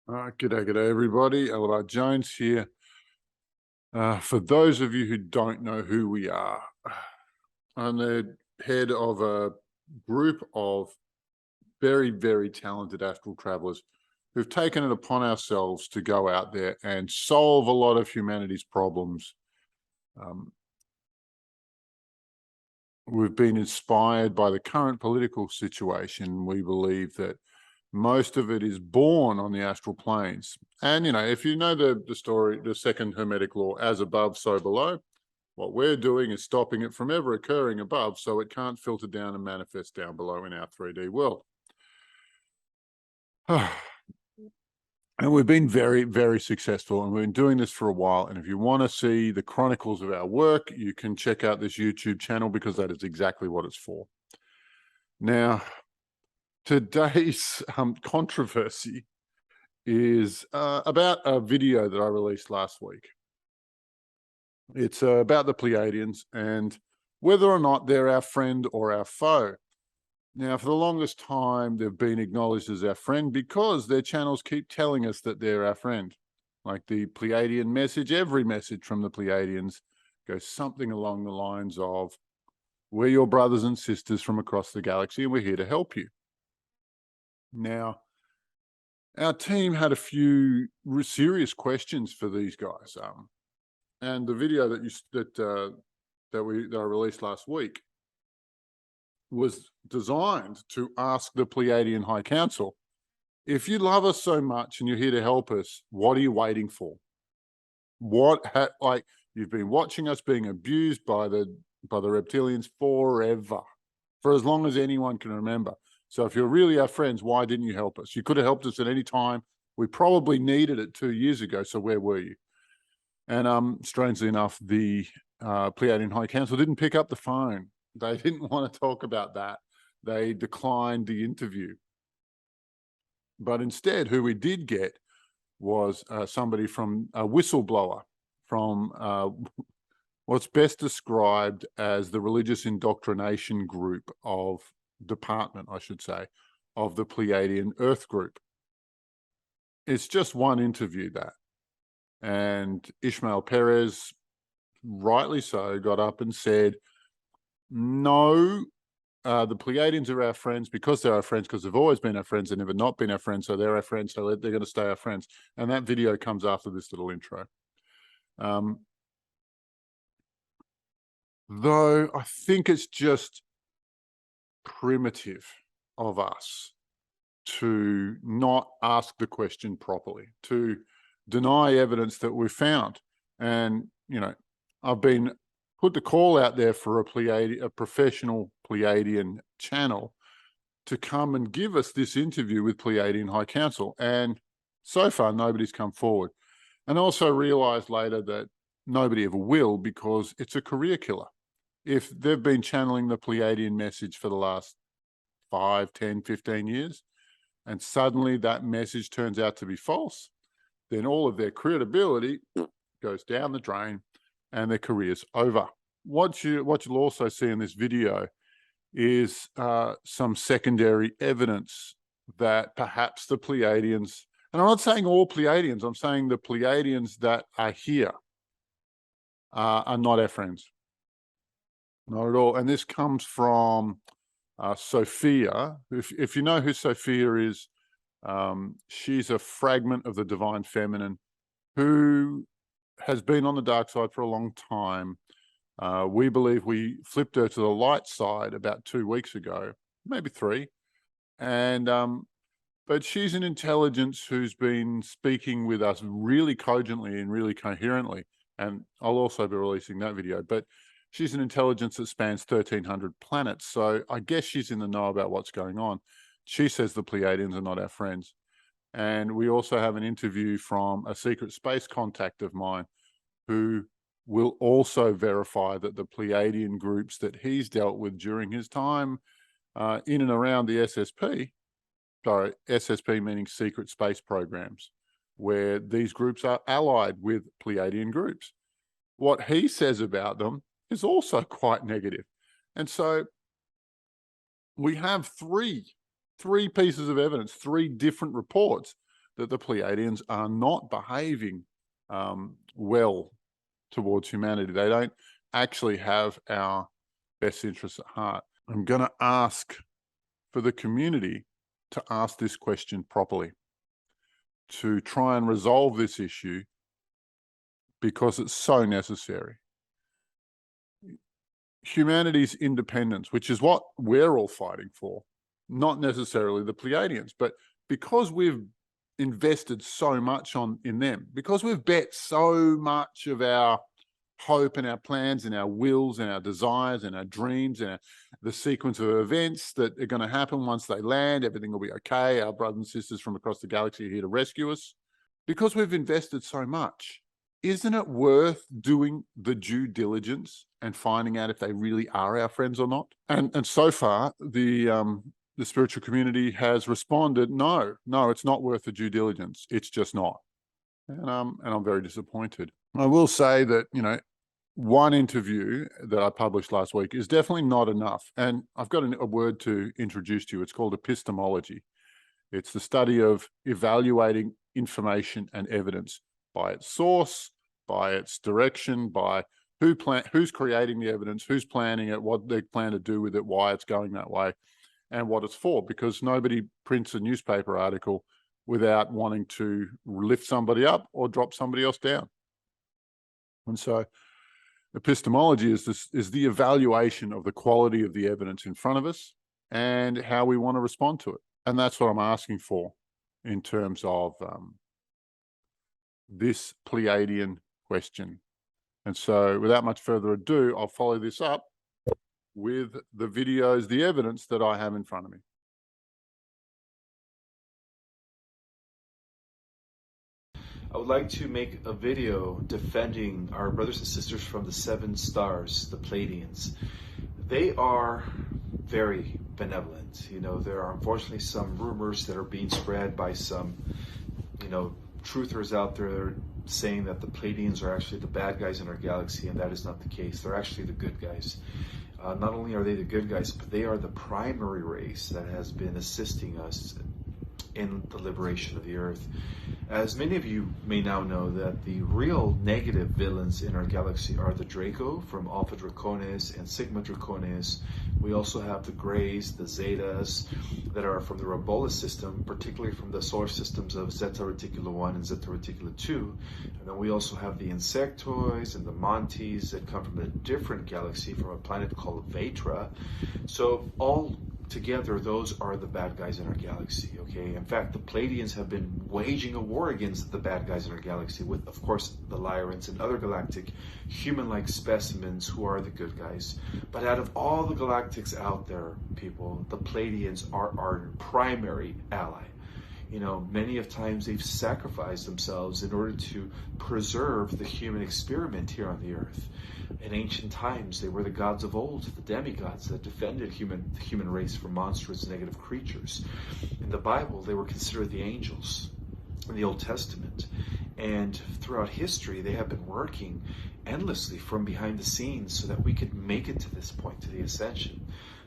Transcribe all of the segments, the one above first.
G'day everybody. Alobar Jones here. For those of you who don't know who we are, I'm the head of a group of very, very talented astral travelers who've taken it upon ourselves to go out there and solve a lot of humanity's problems. We've been inspired by the current political situation. We believe that most of it is born on the astral planes. And, if you know the story, the second Hermetic law, as above, so below, what we're doing is stopping it from ever occurring above so it can't filter down and manifest down below in our 3D world. And we've been very, very successful, and we've been doing this for a while. And if you want to see the chronicles of our work, you can check out this YouTube channel, because that is exactly what it's for. Now, today's controversy is about a video that I released last week. It's about the Pleiadians and whether or not they're our friend or our foe. Now, for the longest time, they've been acknowledged as our friend because their channels keep telling us that they're our friend. Like the Pleiadian message, every message from the Pleiadians goes something along the lines of, we're your brothers and sisters from across the galaxy, and we're here to help you. Now, our team had a few serious questions for these guys, and the video that I released last week was designed to ask the Pleiadian High Council, if you love us so much and you're here to help us, what are you waiting for? You've been watching us being abused by the reptilians forever, for as long as anyone can remember. So if you're really our friends, why didn't you help us? You could have helped us at any time. We probably needed it 2 years ago, so where were you? And strangely enough, the Pleiadian High Council didn't pick up the phone. They didn't want to talk about that. They declined the interview. But instead, who we did get was somebody from a whistleblower from what's best described as the religious indoctrination group of department, I should say, of the Pleiadian Earth group. It's just one interview, that. And Ismael Perez, rightly so, got up and said, no, the Pleiadians are our friends because they're our friends, because they've always been our friends. They've never not been our friends, so they're our friends, so they're going to stay our friends. And that video comes after this little intro. Though I think it's just primitive of us to not ask the question properly, to deny evidence that we've found. And, I've been put the call out there for a professional Pleiadian channel to come and give us this interview with Pleiadian High Council. And so far, nobody's come forward. And also realized later that nobody ever will, because it's a career killer. If they've been channeling the Pleiadian message for the last 5, 10, 15 years, and suddenly that message turns out to be false, then all of their credibility goes down the drain and their career's over. What you'll also see in this video is some secondary evidence that perhaps the Pleiadians, and I'm not saying all Pleiadians, I'm saying the Pleiadians that are here are not our friends. Not at all. And this comes from Sophia. If you know who Sophia is, she's a fragment of the divine feminine who has been on the dark side for a long time. We believe we flipped her to the light side about 2 weeks ago, maybe 3. And but she's an intelligence who's been speaking with us really cogently and really coherently. And I'll also be releasing that video. But she's an intelligence that spans 1,300 planets. So I guess she's in the know about what's going on. She says the Pleiadians are not our friends. And we also have an interview from a secret space contact of mine who will also verify that the Pleiadian groups that he's dealt with during his time in and around the SSP, sorry, SSP meaning secret space programs, where these groups are allied with Pleiadian groups. What he says about them is also quite negative. And so we have three pieces of evidence, 3 different reports that the Pleiadians are not behaving well towards humanity. They don't actually have our best interests at heart. I'm going to ask for the community to ask this question properly, to try and resolve this issue, because it's so necessary. Humanity's independence, which is what we're all fighting for, not necessarily the Pleiadians, but because we've invested so much in them, because we've bet so much of our hope and our plans and our wills and our desires and our dreams and the sequence of events that are going to happen once they land, everything will be okay, our brothers and sisters from across the galaxy are here to rescue us. Because we've invested so much, isn't it worth doing the due diligence and finding out if they really are our friends or not? And so far, the spiritual community has responded, no, it's not worth the due diligence. It's just not. And I'm very disappointed. I will say that, one interview that I published last week is definitely not enough. And I've got a word to introduce to you. It's called epistemology. It's the study of evaluating information and evidence by its source, by its direction, by who's creating the evidence, who's planning it, what they plan to do with it, why it's going that way, and what it's for. Because nobody prints a newspaper article without wanting to lift somebody up or drop somebody else down. And so epistemology is the evaluation of the quality of the evidence in front of us and how we want to respond to it. And that's what I'm asking for in terms of this Pleiadian question. And so without much further ado, I'll follow this up with the videos, the evidence that I have in front of me. I would like to make a video defending our brothers and sisters from the 7 stars, the Pleiadians. They are very benevolent. There are unfortunately some rumors that are being spread by some, truthers out there saying that the Pleiadians are actually the bad guys in our galaxy, and that is not the case. They're actually the good guys. Not only are they the good guys, but they are the primary race that has been assisting us in the liberation of the earth. As many of you may now know, that the real negative villains in our galaxy are the Draco from Alpha Draconis and Sigma Draconis. We also have the Greys, the Zetas, that are from the Rabola system, particularly from the solar systems of Zeta Reticula 1 and Zeta Reticula 2. And then we also have the Insectoids and the Montes that come from a different galaxy, from a planet called Vetra. So all together, those are the bad guys in our galaxy, okay? In fact, the Pleiadians have been waging a war against the bad guys in our galaxy with, of course, the Lyrans and other galactic human-like specimens who are the good guys. But out of all the galactics out there, people, the Pleiadians are our primary ally. Many of times they've sacrificed themselves in order to preserve the human experiment here on the earth. In ancient times, they were the gods of old, the demigods that defended the human race from monstrous negative creatures. In the Bible, they were considered the angels in the Old Testament. And throughout history, they have been working endlessly from behind the scenes so that we could make it to this point, to the ascension.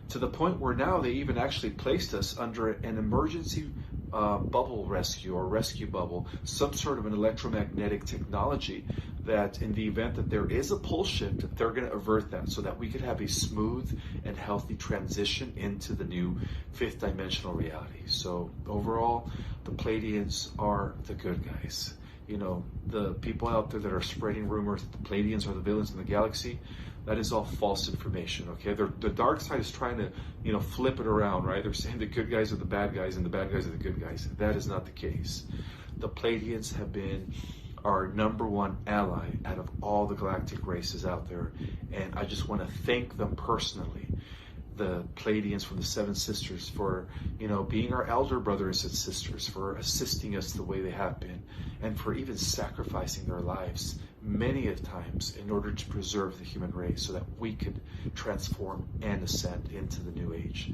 To the point where now they even actually placed us under an emergency bubble rescue, or rescue bubble, some sort of an electromagnetic technology that in the event that there is a pole shift, they're going to avert that so that we could have a smooth and healthy transition into the new 5th dimensional reality. So overall, the Pleiadians are the good guys. The people out there that are spreading rumors that the Pleiadians are the villains in the galaxy, that is all false information, okay? The dark side is trying to, flip it around, right? They're saying the good guys are the bad guys and the bad guys are the good guys. That is not the case. The Pleiadians have been our #1 ally out of all the galactic races out there. And I just want to thank them personally, the Pleiadians from the 7 sisters, for, being our elder brothers and sisters, for assisting us the way they have been, and for even sacrificing their lives many of times in order to preserve the human race so that we could transform and ascend into the new age.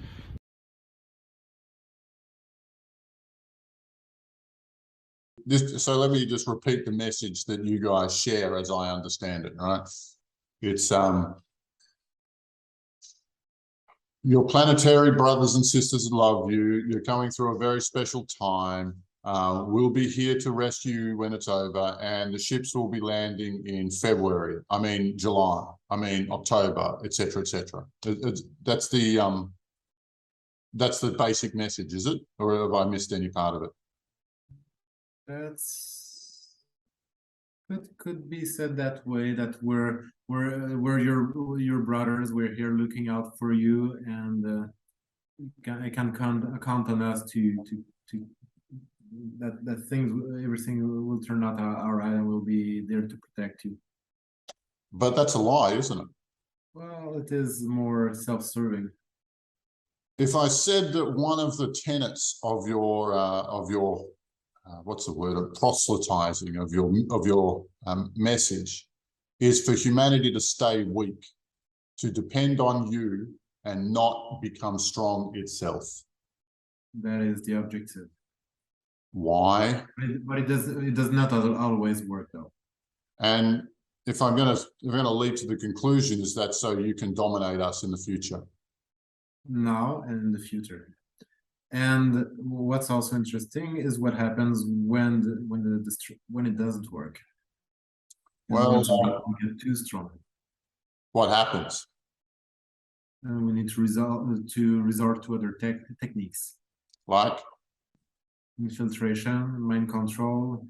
So let me just repeat the message that you guys share as I understand it, right? It's your planetary brothers and sisters love you. You're going through a very special time. We'll be here to rescue you when it's over, and the ships will be landing in February. I mean July. I mean October, etc., etc. That's the basic message, is it? Or have I missed any part of it? Could be said that way, that we're your brothers. We're here looking out for you, and I can count on us to that everything will turn out all right, and we'll be there to protect you. But that's a lie, isn't it? Well, it is more self-serving. If I said that one of the tenets of your what's the word, of proselytizing of your message is for humanity to stay weak, to depend on you and not become strong itself. That is the objective. Why? But it does not always work though. And if I'm going to lead to the conclusion, is that so you can dominate us in the future? Now and in the future. And what's also interesting is what happens when it doesn't work. And Well, we get too strong. What happens? And we need to resort to other techniques, Like? Infiltration, mind control.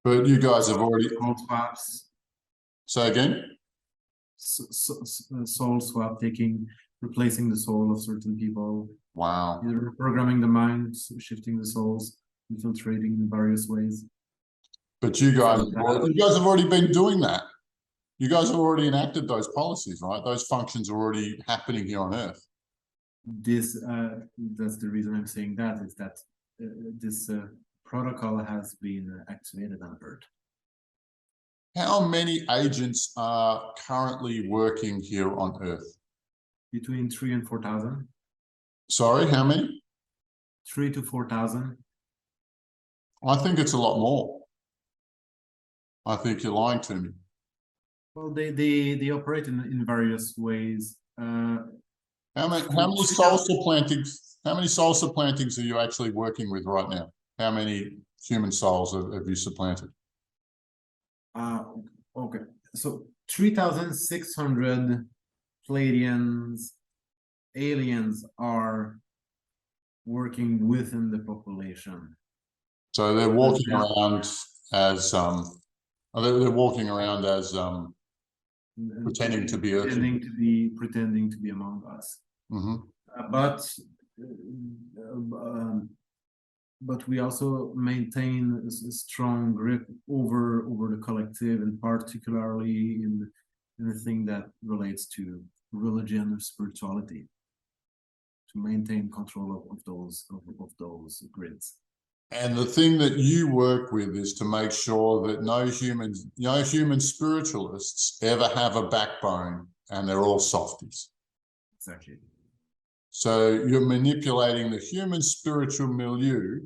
But you guys have already. Soul swaps. Say again? Soul swap, replacing the soul of certain people. Wow. Either programming the mind, shifting the souls, infiltrating in various ways. But you guys have already been doing that. You guys have already enacted those policies, right? Those functions are already happening here on Earth. That's the reason I'm saying that, is that this protocol has been activated on Earth. How many agents are currently working here on Earth? Between 3,000 and 4,000. Sorry, how many? 3,000 to 4,000. I think it's a lot more. I think you're lying to me. Well, they operate in various ways. How many soul supplantings? How many soul supplantings are you actually working with right now? How many human souls have you supplanted? Okay, so 3,600 Pleiadians, aliens are working within the population. So they're walking around as they're walking around as pretending to be Earth. Pretending to be among us. Mm-hmm. But we also maintain a strong grip over the collective, and particularly in the thing that relates to religion or spirituality, to maintain control of those grids. And the thing that you work with is to make sure that no human spiritualists ever have a backbone, and they're all softies. Exactly. So you're manipulating the human spiritual milieu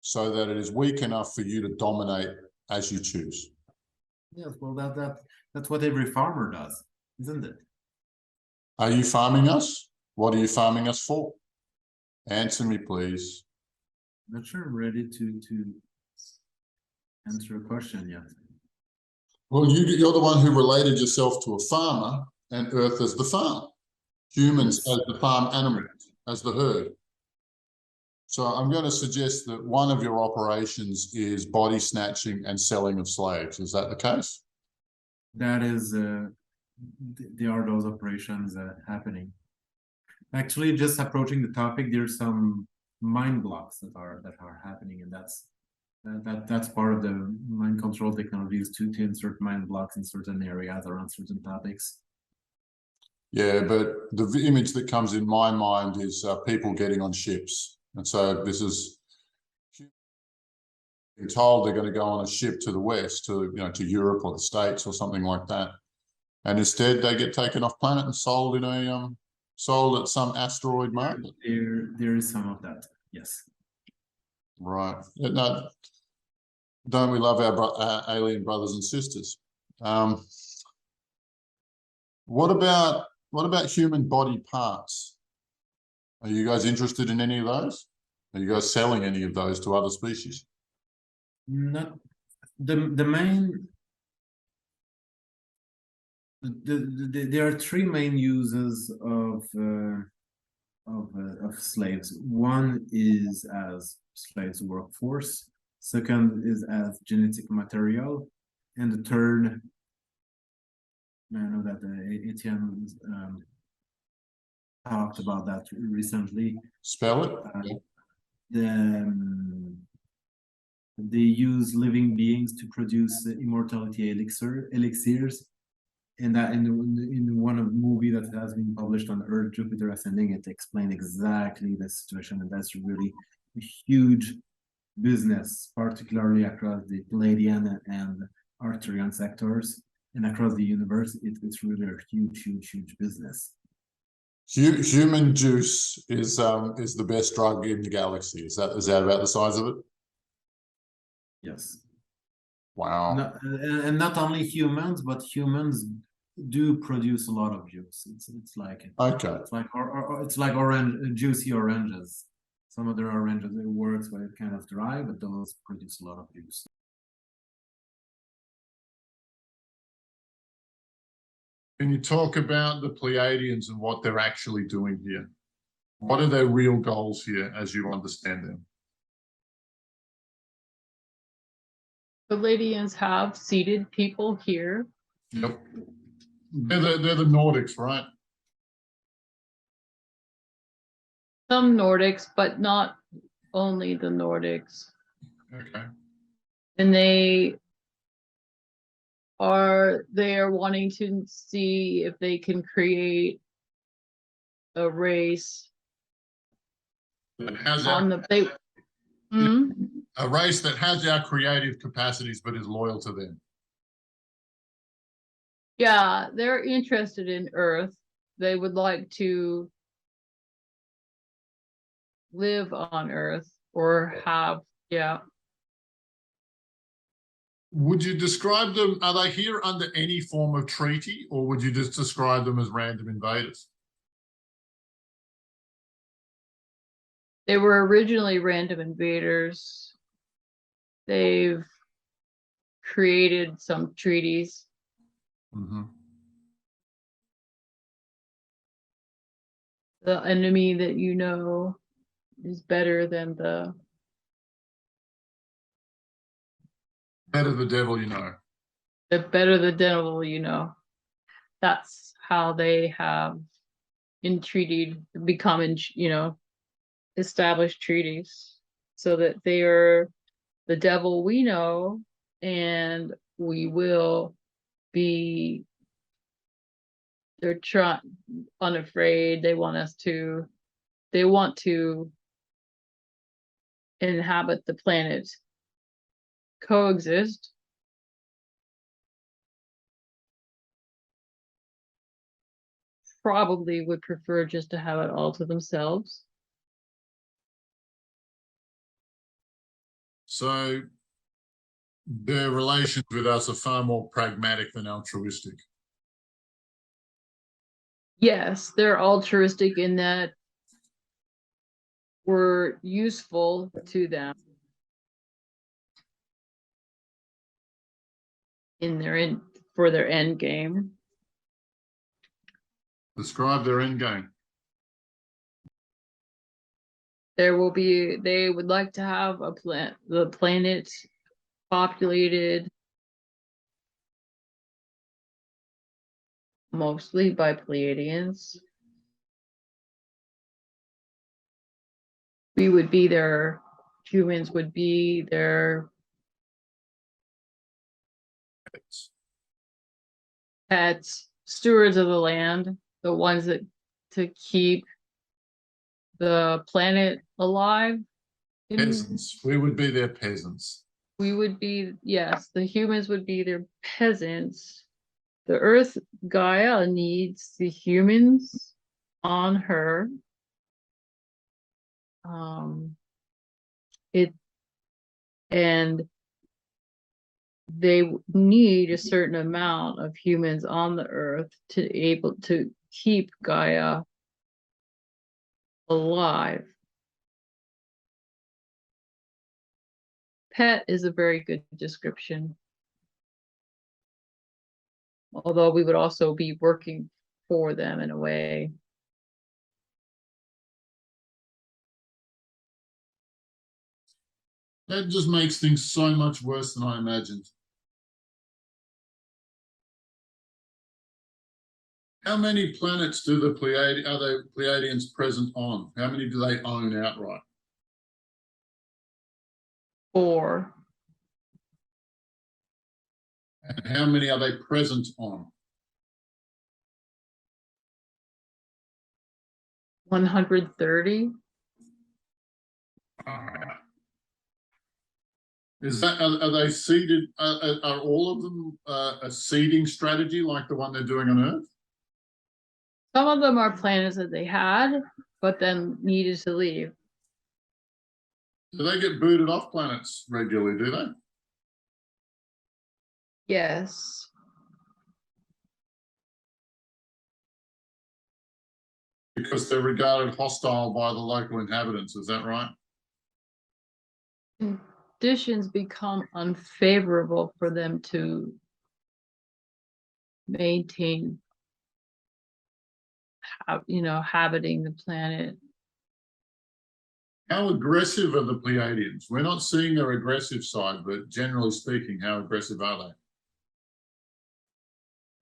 so that it is weak enough for you to dominate as you choose. Yes, well, that's what every farmer does, isn't it? Are you farming us? What are you farming us for? Answer me, please. Not sure I'm ready to answer a question yet. Well, you're the one who related yourself to a farmer, and Earth as the farm. Humans as the farm animals, as the herd. So I'm going to suggest that one of your operations is body snatching and selling of slaves. Is that the case? That is, there are those operations happening. Actually, just approaching the topic, there's some mind blocks that are happening, and that's part of the mind control technologies to insert mind blocks in certain areas around certain topics. Yeah, but the image that comes in my mind is people getting on ships. And so this is being told they're going to go on a ship to the west, to Europe or the States or something like that. And instead they get taken off planet and sold in sold at some asteroid market. There is some of that, yes. Right. No, don't we love our alien brothers and sisters? What about human body parts? Are you guys interested in any of those? Are you guys selling any of those to other species? Not the main. There are three main uses of slaves. One is as slaves workforce. Second is as genetic material, and the third, I know that Etienne talked about that recently. Spell it. They use living beings to produce immortality elixirs. And that in one of the movie that has been published on Earth, Jupiter Ascending, it explained exactly the situation, and that's really a huge business, particularly across the Pleiadian and Arcturian sectors, and across the universe. It's really a huge business. Human juice is the best drug in the galaxy. Is that about the size of it? Yes. Wow. And not only humans, but humans do produce a lot of juice. It's like Okay. It's like juicy oranges. Some of the oranges, it works, but it's kind of dry, but those produce a lot of juice. Can you talk about the Pleiadians and what they're actually doing here? What are their real goals here, as you understand them? The Pleiadians have seated people here. Yep. They're the Nordics, right? Some Nordics, but not only the Nordics. Okay. And they are wanting to see if they can create a race on the a race that has our creative capacities but is loyal to them. Yeah, they're interested in Earth. They would like to live on Earth or have, yeah. Would you describe them, are they here under any form of treaty, or would you just describe them as random invaders? They were originally random invaders. They've created some treaties. Mm-hmm. The enemy that you know is better than Better the devil you know. the better the devil you know. That's how they have established treaties, so that they are the devil we know, and we will be, they're unafraid. They want to inhabit the planet, coexist. Probably would prefer just to have it all to themselves. So their relations with us are far more pragmatic than altruistic. Yes, they're altruistic in that we're useful to them for their end game. Describe their end game. They would like to have the planet populated mostly by Pleiadians. Humans would be their pets, stewards of the land, the ones that to keep the planet alive. Peasants. We would be their peasants. We would be, yes, the humans would be their peasants. The Earth Gaia needs the humans on her. And they need a certain amount of humans on the Earth to able to keep Gaia alive. pet is a very good description. Although we would also be working for them in a way. That just makes things so much worse than I imagined. How many planets do the Pleiadians present on? How many do they own outright? 4. And how many are they present on? 130. Is that are they seeded? Are all of them a seeding strategy like the one they're doing on Earth? Some of them are planets that they had, but then needed to leave. Do they get booted off planets regularly? Do they? Yes. Because they're regarded hostile by the local inhabitants. Is that right? Conditions become unfavorable for them to maintain, habiting the planet. How aggressive are the Pleiadians? We're not seeing their aggressive side, but generally speaking, how aggressive are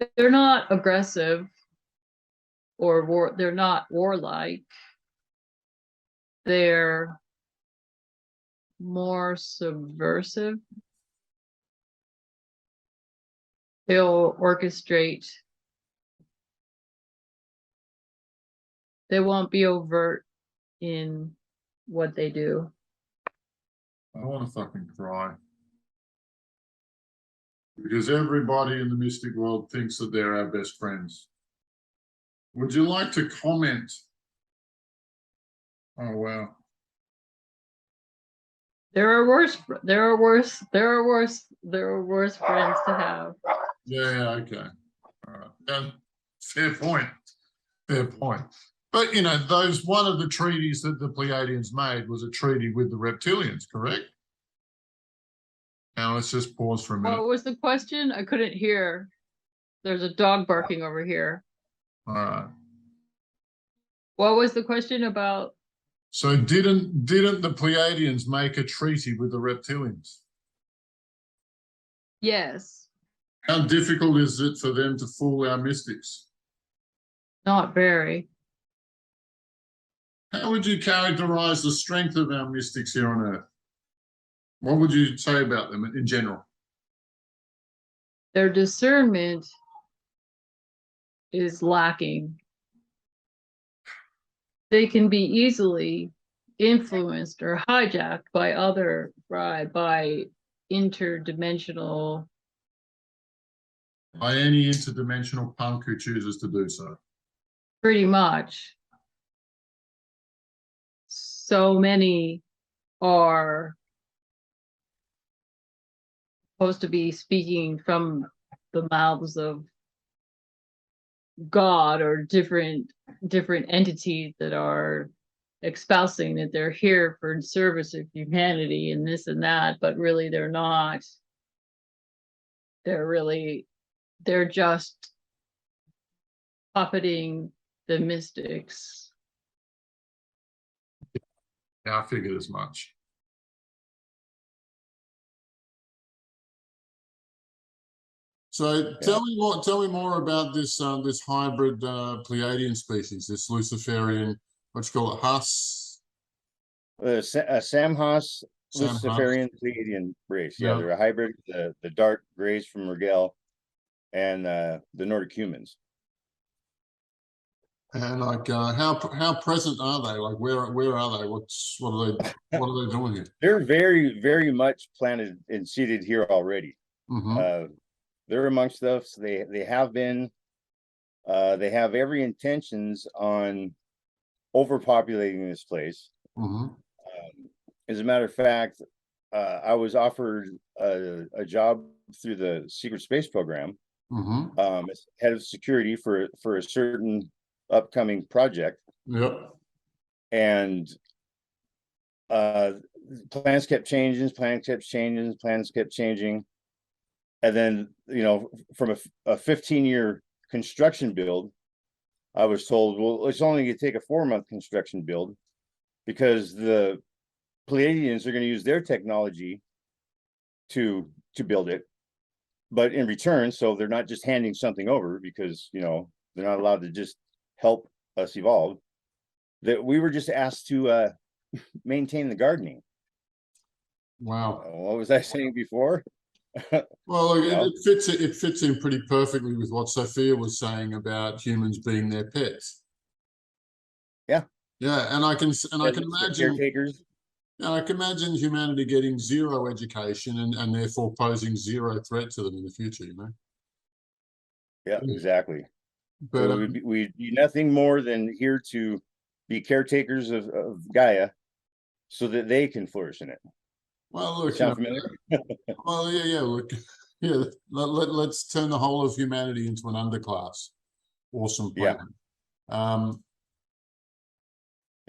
they? They're not aggressive or they're not warlike. They're more subversive. They'll orchestrate. They won't be overt in what they do. I want to fucking cry. Because everybody in the mystic world thinks that they're our best friends. Would you like to comment? Oh, wow. There are worse friends to have. Yeah, okay. All right. Fair point. Fair point. But, one of the treaties that the Pleiadians made was a treaty with the reptilians, correct? Now, let's just pause for a minute. What was the question? I couldn't hear. There's a dog barking over here. All right. What was the question about? So didn't the Pleiadians make a treaty with the reptilians? Yes. How difficult is it for them to fool our mystics? Not very. How would you characterize the strength of our mystics here on Earth? What would you say about them in general? Their discernment is lacking. They can be easily influenced or hijacked by interdimensional. By any interdimensional punk who chooses to do so. Pretty much. So many are supposed to be speaking from the mouths of God or different entities that are espousing that they're here for service of humanity and this and that, but really they're not. They're just puppeting the mystics. Yeah, I figured as much. So tell me more about this this hybrid Pleiadian species, this Luciferian, what you call it, Haas? Samhaas Luciferian Pleiadian race. Yeah, they're a hybrid, the dark grays from Rigel and the Nordic humans. And like how present are they? Like where are they? What are they doing here? They're very, very much planted and seated here already. Mm-hmm. They're amongst us. They have been. They have every intentions on overpopulating this place. Mm-hmm. As a matter of fact, I was offered a job through the secret space program, as head of security for a certain upcoming project. Yep. And plans kept changing, plans kept changing, plans kept changing. And then, you know, from a 15-year construction build, I was told, well, it's only going to take a 4-month construction build because the Pleiadians are going to use their technology to build it. But in return, so they're not just handing something over because, you know, they're not allowed to just help us evolve. That we were just asked to maintain the gardening. Wow. What was I saying before? Well, You know? it fits in pretty perfectly with what Sophia was saying about humans being their pets. Yeah. Yeah, and I can imagine caretakers. I can imagine humanity getting zero education and therefore posing zero threat to them in the future, you know? Yeah, exactly. But So we'd be nothing more than here to be caretakers of Gaia so that they can flourish in it. well, look, Sound familiar? well, yeah, look, yeah. Let's turn the whole of humanity into an underclass. Awesome plan. Yeah.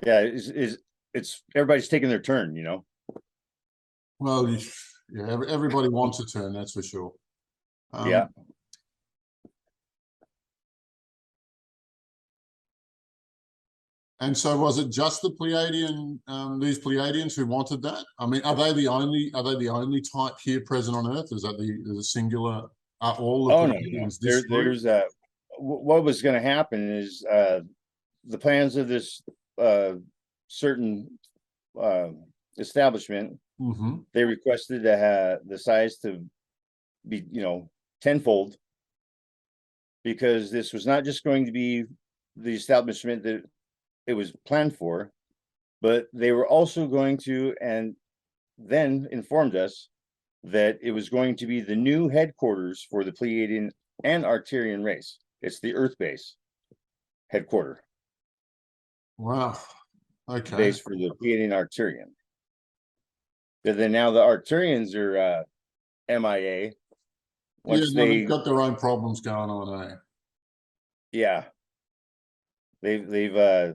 Yeah, it's everybody's taking their turn, you know. Well, yeah, everybody wants a turn, that's for sure. Yeah. And so, was it just the Pleiadian, these Pleiadians who wanted that? I mean, are they the only type here present on Earth? Is that the singular? Are all the Pleiadians this There's what was going to happen is the plans of this certain establishment. Mm-hmm. They requested to have the size to be, you know, tenfold, because this was not just going to be the establishment that it was planned for, but they were also going to, and then informed us that it was going to be the new headquarters for the Pleiadian and Arcturian race. It's the Earth base headquarter. Wow. Okay. Base for the Pleiadian Arcturian. And then now the Arcturians are MIA. Once they've got their own problems going on, eh? Yeah. They've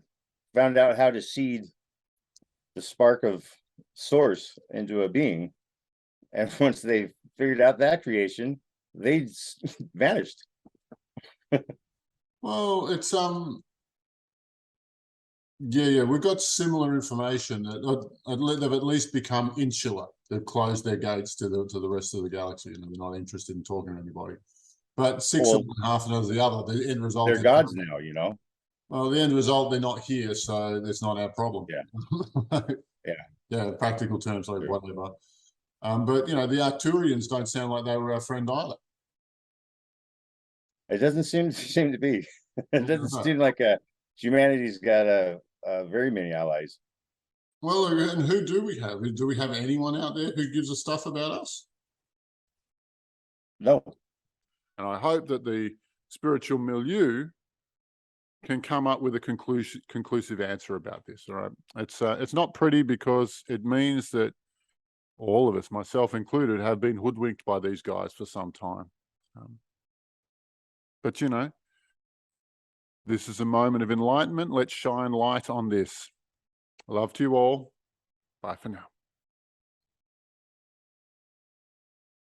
found out how to seed the spark of source into a being, and once they figured out that creation, they vanished. Well, it's yeah, we've got similar information. They've at least become insular. They've closed their gates to the rest of the galaxy, and they're not interested in talking to anybody. But six of one, half and of the other. The end result. They're gods now, you know. Well, the end result, they're not here, so that's not our problem. Yeah. Yeah. Practical terms, like whatever. But you know, the Arcturians don't sound like they were our friend either. It doesn't seem to be. It doesn't seem like humanity's got very many allies. Well, and who do we have? Do we have anyone out there who gives a stuff about us? No. And I hope that the spiritual milieu can come up with a conclusive answer about this. All right, it's not pretty, because it means that all of us, myself included, have been hoodwinked by these guys for some time. But you know, this is a moment of enlightenment. Let's shine light on this. Love to you all. Bye for now.